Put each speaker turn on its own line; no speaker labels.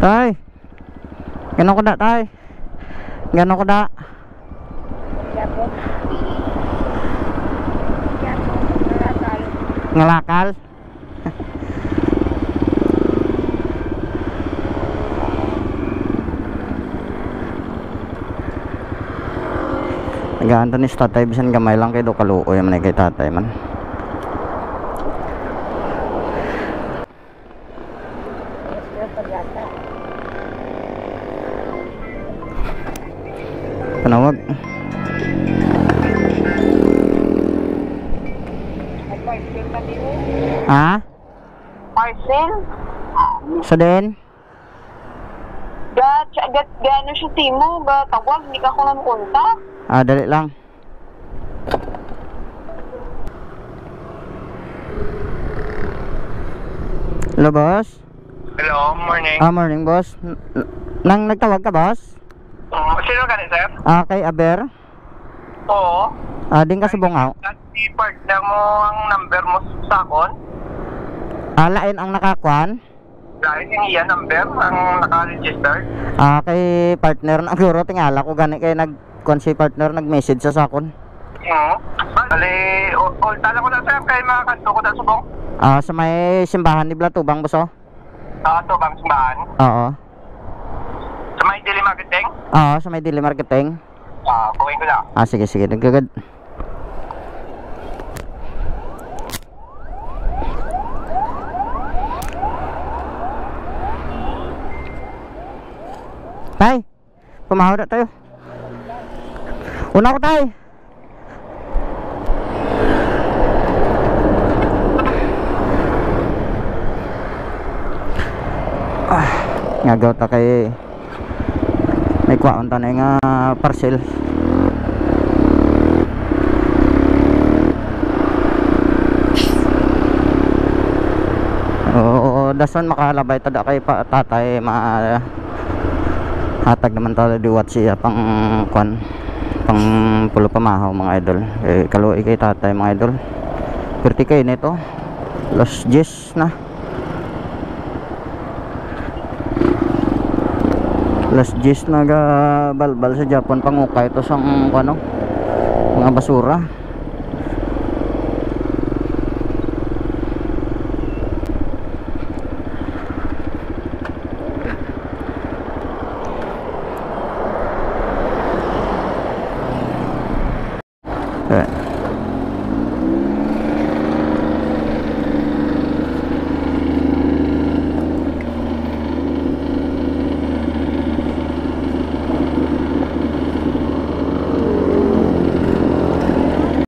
Tay. Gano'n ko da, tay. Gano'n ko da. Ngalakal. Nagaanto ni tatay bisan gamay lang kay do kaluoy man kay tatay man. Panawag. Ha?
Parcel?
Sa din?
Gano siya timo, tawag, hindi ka ko lang kontak.
Dali lang. Hello, boss?
Hello, morning.
Morning, boss. Nang nagtawag ka, boss?
Sino ka ni sir?
Kay Aber?
Oo.
Din ka sa Bungaw?
Si partner mo ang number mo sa akon?
Lain ang nakakuan?
Dahil yung iyan number ang naka-register?
Kay partner na guro tingala ko gani kay nag-kuan si partner nag-message sa akon.
Bali, tala ko na sir kay mga kanto ko na subong.
Sa may simbahan ni Blatubang, boss, oh?
Ito bang simbahan?
Oo.
Sa may Dili Marketing?
Oo, sa may Dili Marketing.
Kuhin ko na.
Sige, sige, nagkagad. Tay, pumahod na tayo. Una ko, tay. Ngagaw ta kay may kwaon ta na nga parcel. Dason makalabay ta da kay tatay hatag naman tala diwat siya pang kwan pang pulo pamahaw mga idol kaluoy kay tatay mga idol. Perti kay nito Los Jess na Los Jess na balbal sa Japon pangukay ito sa ano mga basura.